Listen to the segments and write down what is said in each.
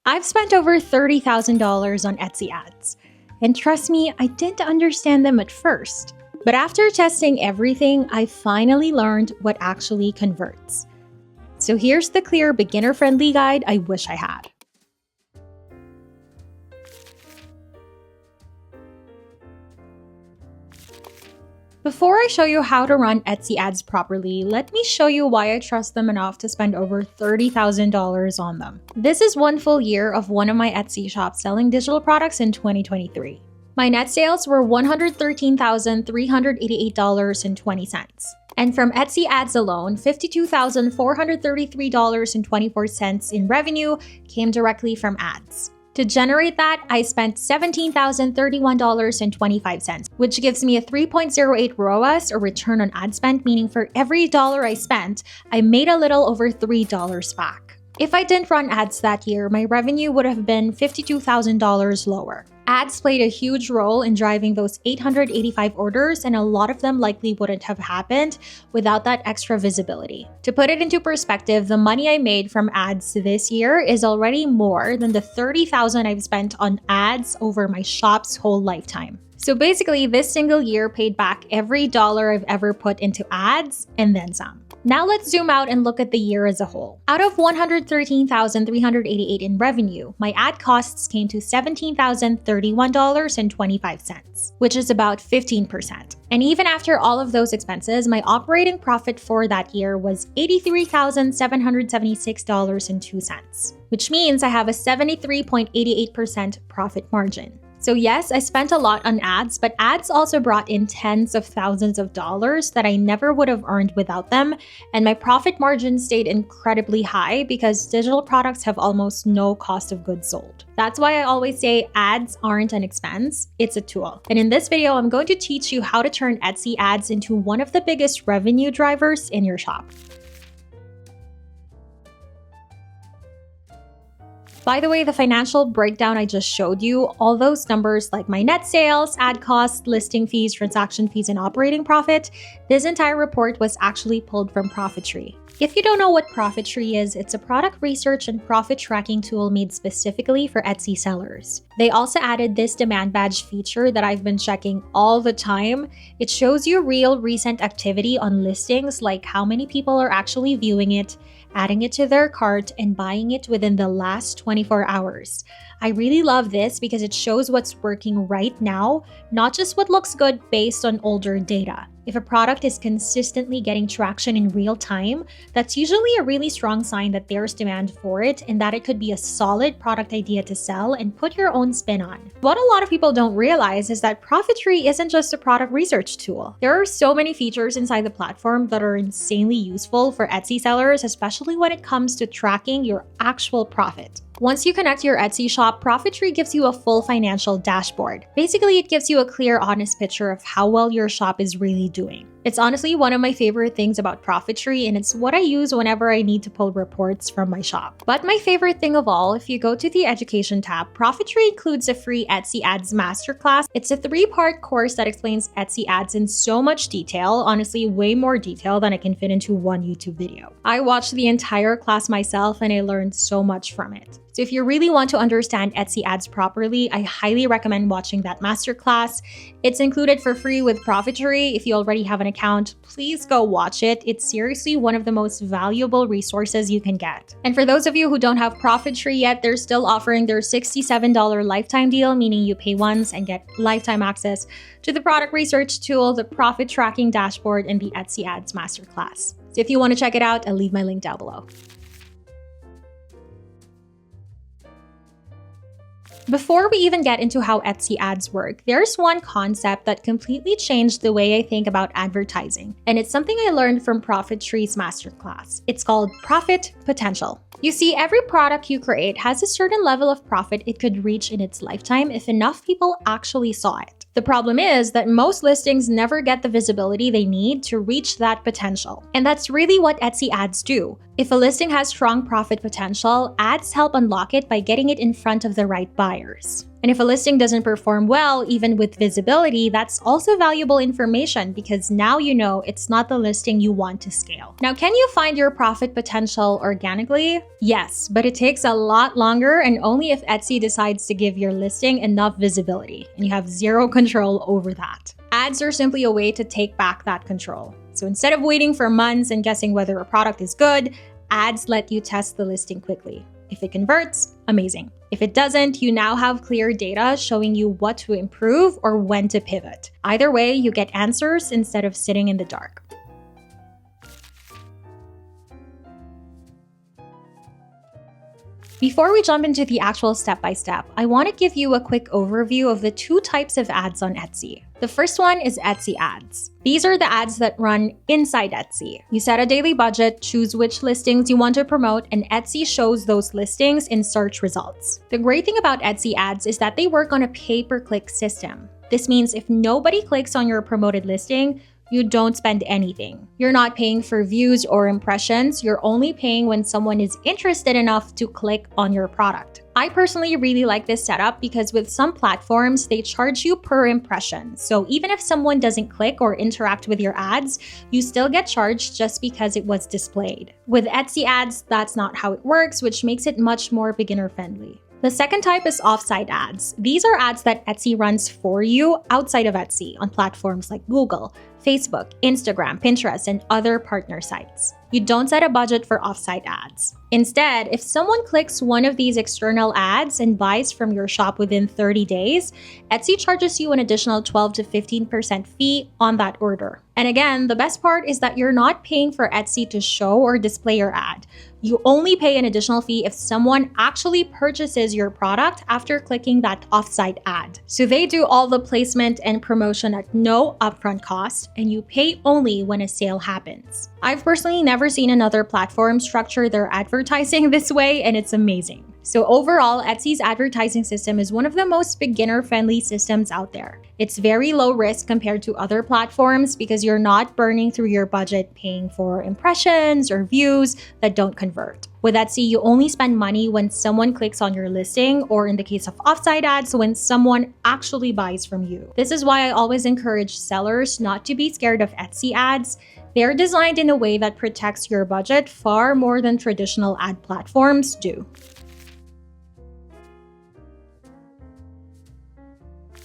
I've spent over $30,000 on Etsy ads. And trust me, I didn't understand them at first. But after testing everything, I finally learned what actually converts. So here's the clear beginner-friendly guide I wish I had. Before I show you how to run Etsy ads properly, let me show you why I trust them enough to spend over $30,000 on them. This is one full year of one of my Etsy shops selling digital products in 2023. My net sales were $113,388.20. And from Etsy ads alone, $52,433.24 in revenue came directly from ads. To generate that, I spent $17,031.25, which gives me a 3.08 ROAS, or return on ad spend, meaning for every dollar I spent, I made a little over $3 back. If I didn't run ads that year, my revenue would have been $52,000 lower. Ads played a huge role in driving those 885 orders, and a lot of them likely wouldn't have happened without that extra visibility. To put it into perspective, the money I made from ads this year is already more than the $30,000 I've spent on ads over my shop's whole lifetime. So basically, this single year paid back every dollar I've ever put into ads and then some. Now let's zoom out and look at the year as a whole. Out of $113,388 in revenue, my ad costs came to $17,031.25, which is about 15%. And even after all of those expenses, my operating profit for that year was $83,776.02, which means I have a 73.88% profit margin. So yes, I spent a lot on ads, but ads also brought in tens of thousands of dollars that I never would have earned without them, and my profit margin stayed incredibly high because digital products have almost no cost of goods sold. That's why I always say ads aren't an expense, it's a tool. And in this video, I'm going to teach you how to turn Etsy ads into one of the biggest revenue drivers in your shop. By the way, the financial breakdown I just showed you, all those numbers like my net sales, ad costs, listing fees, transaction fees, and operating profit, this entire report was actually pulled from PROFITTREE. If you don't know what PROFITTREE is, it's a product research and profit tracking tool made specifically for Etsy sellers. They also added this demand badge feature that I've been checking all the time. It shows you real recent activity on listings, like how many people are actually viewing it, adding it to their cart, and buying it within the last 24 hours. I really love this because it shows what's working right now, not just what looks good based on older data. If a product is consistently getting traction in real time, that's usually a really strong sign that there's demand for it and that it could be a solid product idea to sell and put your own spin on. What a lot of people don't realize is that PROFITTREE isn't just a product research tool. There are so many features inside the platform that are insanely useful for Etsy sellers, especially when it comes to tracking your actual profit. Once you connect your Etsy shop, PROFITTREE gives you a full financial dashboard. Basically, it gives you a clear, honest picture of how well your shop is really doing. It's honestly one of my favorite things about PROFITTREE, and it's what I use whenever I need to pull reports from my shop. But my favorite thing of all, if you go to the Education tab, PROFITTREE includes a free Etsy Ads Masterclass. It's a 3-part course that explains Etsy ads in so much detail, honestly way more detail than I can fit into one YouTube video. I watched the entire class myself and I learned so much from it. So if you really want to understand Etsy ads properly, I highly recommend watching that masterclass. It's included for free with PROFITTREE. If you already have an account, please go watch it. It's seriously one of the most valuable resources you can get. And for those of you who don't have PROFITTREE yet, they're still offering their $67 lifetime deal, meaning you pay once and get lifetime access to the product research tool, the profit tracking dashboard, and the Etsy ads masterclass. So if you want to check it out, I'll leave my link down below. Before we even get into how Etsy ads work, there's one concept that completely changed the way I think about advertising, and it's something I learned from PROFITTREE's masterclass. It's called profit potential. You see, every product you create has a certain level of profit it could reach in its lifetime if enough people actually saw it. The problem is that most listings never get the visibility they need to reach that potential. And that's really what Etsy ads do. If a listing has strong profit potential, ads help unlock it by getting it in front of the right buyers. And if a listing doesn't perform well, even with visibility, that's also valuable information because now you know it's not the listing you want to scale. Now, can you find your profit potential organically? Yes, but it takes a lot longer and only if Etsy decides to give your listing enough visibility, and you have zero control over that. Ads are simply a way to take back that control. So instead of waiting for months and guessing whether a product is good, ads let you test the listing quickly. If it converts, amazing. If it doesn't, you now have clear data showing you what to improve or when to pivot. Either way, you get answers instead of sitting in the dark. Before we jump into the actual step-by-step, I want to give you a quick overview of the two types of ads on Etsy. The first one is Etsy ads. These are the ads that run inside Etsy. You set a daily budget, choose which listings you want to promote, and Etsy shows those listings in search results. The great thing about Etsy ads is that they work on a pay-per-click system. This means if nobody clicks on your promoted listing, you don't spend anything. You're not paying for views or impressions. You're only paying when someone is interested enough to click on your product. I personally really like this setup because with some platforms, they charge you per impression. So even if someone doesn't click or interact with your ads, you still get charged just because it was displayed. With Etsy ads, that's not how it works, which makes it much more beginner-friendly. The second type is offsite ads. These are ads that Etsy runs for you outside of Etsy on platforms like Google, Facebook, Instagram, Pinterest, and other partner sites. You don't set a budget for offsite ads. Instead, if someone clicks one of these external ads and buys from your shop within 30 days, Etsy charges you an additional 12 to 15% fee on that order. And again, the best part is that you're not paying for Etsy to show or display your ad. You only pay an additional fee if someone actually purchases your product after clicking that offsite ad. So they do all the placement and promotion at no upfront cost, and you pay only when a sale happens. I've personally never seen another platform structure their advertising this way, and it's amazing. So overall, Etsy's advertising system is one of the most beginner-friendly systems out there. It's very low risk compared to other platforms because you're not burning through your budget paying for impressions or views that don't convert. With Etsy, you only spend money when someone clicks on your listing, or in the case of offsite ads, when someone actually buys from you. This is why I always encourage sellers not to be scared of Etsy ads. They're designed in a way that protects your budget far more than traditional ad platforms do.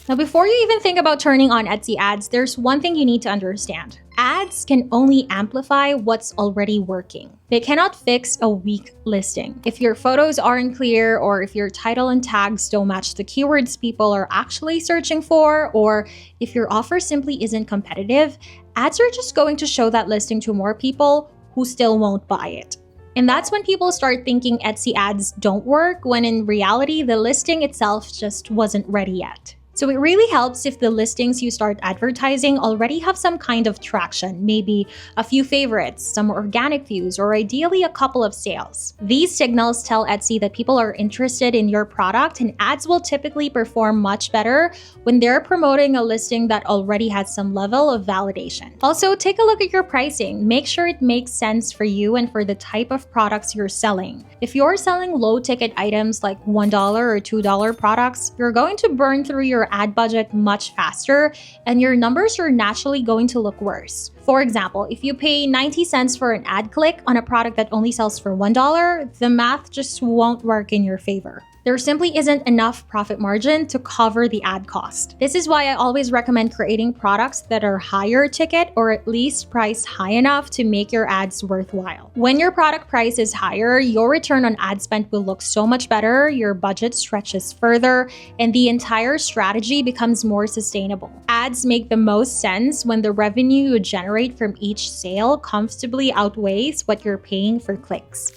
Now, before you even think about turning on Etsy ads, there's one thing you need to understand. Ads can only amplify what's already working. They cannot fix a weak listing. If your photos aren't clear, or if your title and tags don't match the keywords people are actually searching for, or if your offer simply isn't competitive, ads are just going to show that listing to more people who still won't buy it. And that's when people start thinking Etsy ads don't work, when in reality, the listing itself just wasn't ready yet. So it really helps if the listings you start advertising already have some kind of traction, maybe a few favorites, some organic views, or ideally a couple of sales. These signals tell Etsy that people are interested in your product, and ads will typically perform much better when they're promoting a listing that already has some level of validation. Also, take a look at your pricing. Make sure it makes sense for you and for the type of products you're selling. If you're selling low-ticket items like $1 or $2 products, you're going to burn through your ad budget much faster, and your numbers are naturally going to look worse. For example, if you pay 90 cents for an ad click on a product that only sells for $1, the math just won't work in your favor. There simply isn't enough profit margin to cover the ad cost. This is why I always recommend creating products that are higher ticket, or at least priced high enough to make your ads worthwhile. When your product price is higher, your return on ad spend will look so much better, your budget stretches further, and the entire strategy becomes more sustainable. Ads make the most sense when the revenue you generate from each sale comfortably outweighs what you're paying for clicks.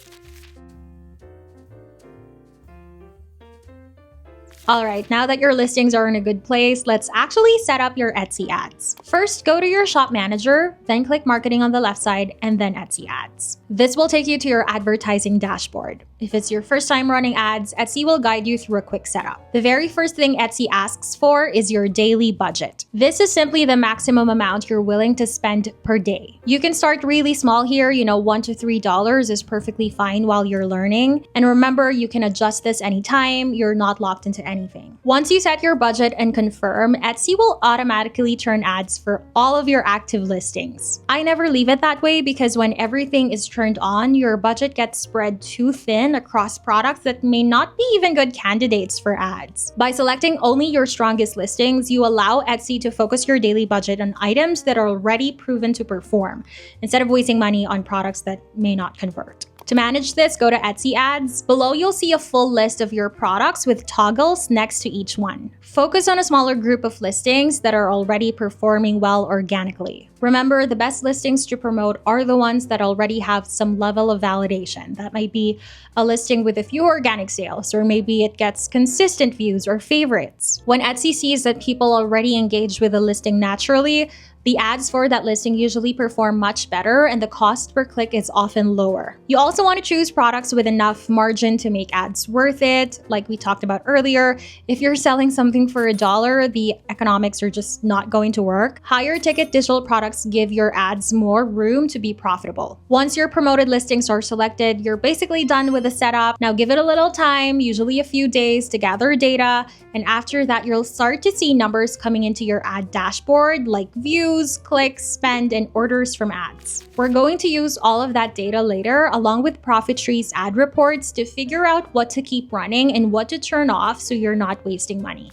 Alright, now that your listings are in a good place, let's actually set up your Etsy ads. First, go to your shop manager, then click marketing on the left side, and then Etsy ads. This will take you to your advertising dashboard. If it's your first time running ads, Etsy will guide you through a quick setup. The very first thing Etsy asks for is your daily budget. This is simply the maximum amount you're willing to spend per day. You can start really small here, $1 to $3 is perfectly fine while you're learning. And remember, you can adjust this anytime, you're not locked into anything. Once you set your budget and confirm, Etsy will automatically turn ads for all of your active listings. I never leave it that way because when everything is turned on, your budget gets spread too thin across products that may not be even good candidates for ads. By selecting only your strongest listings, you allow Etsy to focus your daily budget on items that are already proven to perform, instead of wasting money on products that may not convert. To manage this, go to Etsy ads. Below, you'll see a full list of your products with toggles next to each one. Focus on a smaller group of listings that are already performing well organically. Remember, the best listings to promote are the ones that already have some level of validation. That might be a listing with a few organic sales, or maybe it gets consistent views or favorites. When Etsy sees that people already engage with a listing naturally, the ads for that listing usually perform much better and the cost per click is often lower. You also want to choose products with enough margin to make ads worth it. Like we talked about earlier, if you're selling something for $1, the economics are just not going to work. Higher ticket digital products give your ads more room to be profitable. Once your promoted listings are selected, you're basically done with the setup. Now give it a little time, usually a few days, to gather data, and after that you'll start to see numbers coming into your ad dashboard like views, clicks, spend, and orders from ads. We're going to use all of that data later along with PROFITTREE's ad reports to figure out what to keep running and what to turn off so you're not wasting money.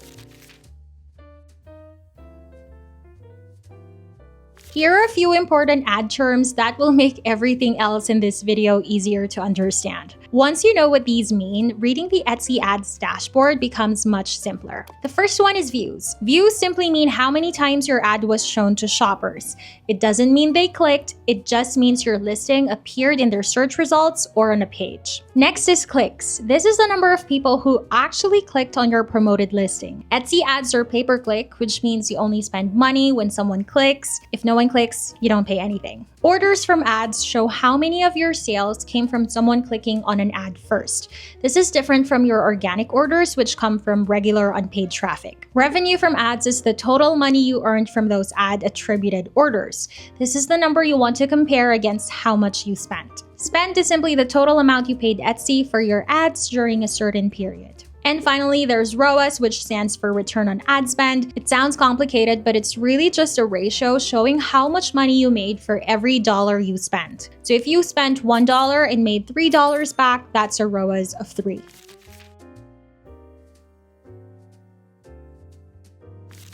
Here are a few important ad terms that will make everything else in this video easier to understand. Once you know what these mean, reading the Etsy ads dashboard becomes much simpler. The first one is views. Views simply mean how many times your ad was shown to shoppers. It doesn't mean they clicked, it just means your listing appeared in their search results or on a page. Next is clicks. This is the number of people who actually clicked on your promoted listing. Etsy ads are pay-per-click, which means you only spend money when someone clicks. If no one clicks, you don't pay anything. Orders from ads show how many of your sales came from someone clicking on an ad first. This is different from your organic orders, which come from regular unpaid traffic. Revenue from ads is the total money you earned from those ad attributed orders. This is the number you want to compare against how much you spent. Spend is simply the total amount you paid Etsy for your ads during a certain period. And finally, there's ROAS, which stands for return on ad spend. It sounds complicated, but it's really just a ratio showing how much money you made for every dollar you spent. So if you spent $1 and made $3 back, that's a ROAS of 3.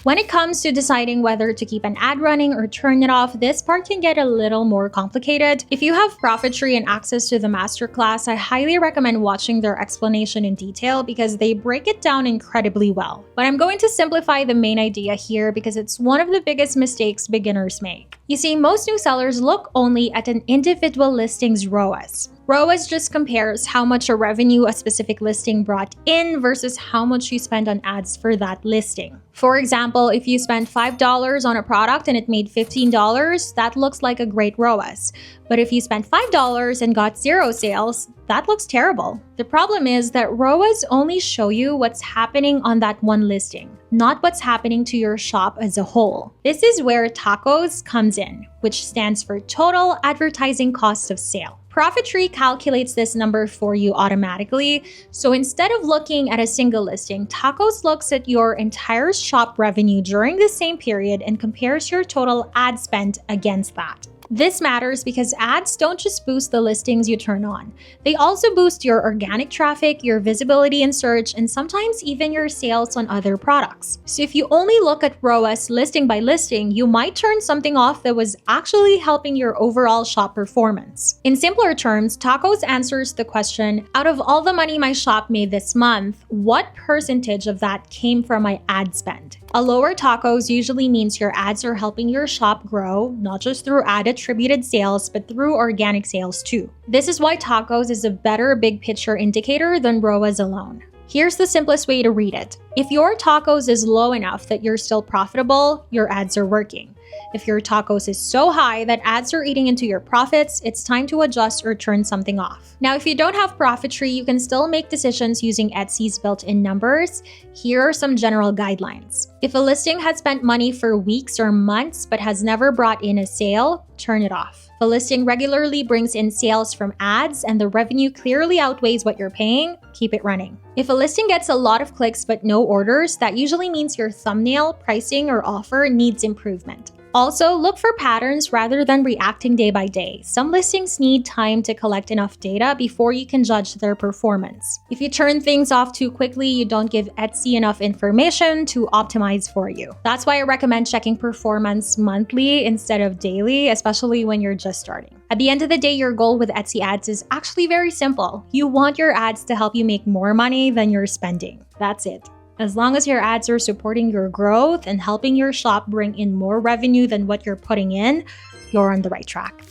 When it comes to deciding whether to keep an ad running or turn it off, this part can get a little more complicated. If you have PROFITTREE and access to the masterclass, I highly recommend watching their explanation in detail because they break it down incredibly well. But I'm going to simplify the main idea here because it's one of the biggest mistakes beginners make. You see, most new sellers look only at an individual listing's ROAS. ROAS just compares how much a revenue a specific listing brought in versus how much you spend on ads for that listing. For example, if you spent $5 on a product and it made $15, that looks like a great ROAS. But if you spent $5 and got 0 sales, that looks terrible. The problem is that ROAS only show you what's happening on that one listing, not what's happening to your shop as a whole. This is where TACoS comes in, which stands for Total Advertising Cost of Sale. PROFITTREE calculates this number for you automatically, so instead of looking at a single listing, TACoS looks at your entire shop revenue during the same period and compares your total ad spend against that. This matters because ads don't just boost the listings you turn on. They also boost your organic traffic, your visibility in search, and sometimes even your sales on other products. So if you only look at ROAS listing by listing, you might turn something off that was actually helping your overall shop performance. In simpler terms, TACoS answers the question, out of all the money my shop made this month, what percentage of that came from my ad spend? A lower TACoS usually means your ads are helping your shop grow, not just through ad attributed sales, but through organic sales too. This is why TACoS is a better big picture indicator than ROAS alone. Here's the simplest way to read it. If your tacos is low enough that you're still profitable, your ads are working. If your tacos is so high that ads are eating into your profits, it's time to adjust or turn something off. Now, if you don't have PROFITTREE, you can still make decisions using Etsy's built-in numbers. Here are some general guidelines. If a listing has spent money for weeks or months but has never brought in a sale, turn it off. If a listing regularly brings in sales from ads and the revenue clearly outweighs what you're paying, keep it running. If a listing gets a lot of clicks but no orders, that usually means your thumbnail, pricing, or offer needs improvement. Also, look for patterns rather than reacting day by day. Some listings need time to collect enough data before you can judge their performance. If you turn things off too quickly, you don't give Etsy enough information to optimize for you. That's why I recommend checking performance monthly instead of daily, especially when you're just starting. At the end of the day, your goal with Etsy ads is actually very simple. You want your ads to help you make more money than you're spending. That's it. As long as your ads are supporting your growth and helping your shop bring in more revenue than what you're putting in, you're on the right track.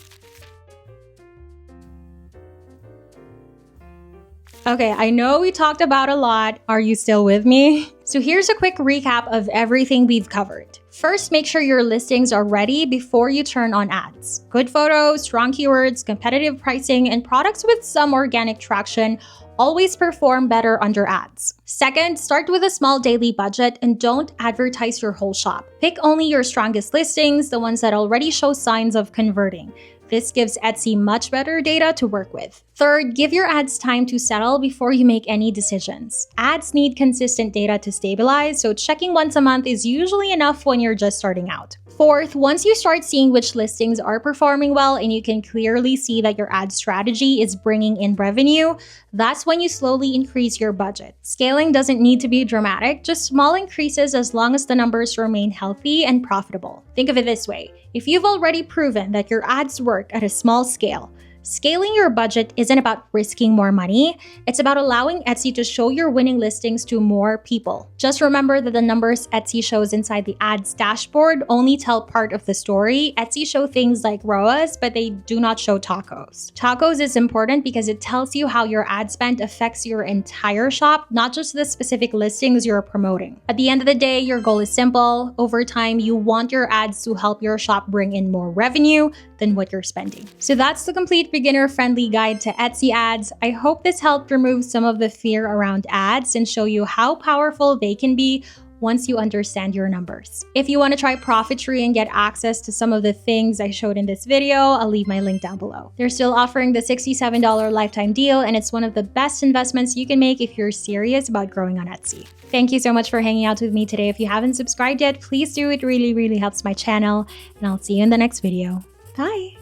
Okay, I know we talked about a lot. Are you still with me? So here's a quick recap of everything we've covered. First, make sure your listings are ready before you turn on ads. Good photos, strong keywords, competitive pricing, and products with some organic traction always perform better under ads. Second, start with a small daily budget and don't advertise your whole shop. Pick only your strongest listings, the ones that already show signs of converting. This gives Etsy much better data to work with. Third, give your ads time to settle before you make any decisions. Ads need consistent data to stabilize, so checking once a month is usually enough when you're just starting out. Fourth, once you start seeing which listings are performing well and you can clearly see that your ad strategy is bringing in revenue, that's when you slowly increase your budget. Scaling doesn't need to be dramatic, just small increases as long as the numbers remain healthy and profitable. Think of it this way. If you've already proven that your ads work at a small scale, scaling your budget isn't about risking more money, it's about allowing Etsy to show your winning listings to more people. Just remember that the numbers Etsy shows inside the ads dashboard only tell part of the story. Etsy show things like ROAS, but they do not show tacos. Tacos is important because it tells you how your ad spend affects your entire shop, not just the specific listings you're promoting. At the end of the day, your goal is simple. Over time, you want your ads to help your shop bring in more revenue than what you're spending. So that's the complete beginner-friendly guide to Etsy ads. I hope this helped remove some of the fear around ads and show you how powerful they can be once you understand your numbers. If you want to try PROFITTREE and get access to some of the things I showed in this video, I'll leave my link down below. They're still offering the $67 lifetime deal, and it's one of the best investments you can make if you're serious about growing on Etsy. Thank you so much for hanging out with me today. If you haven't subscribed yet, please do. It really helps my channel, and I'll see you in the next video. Bye!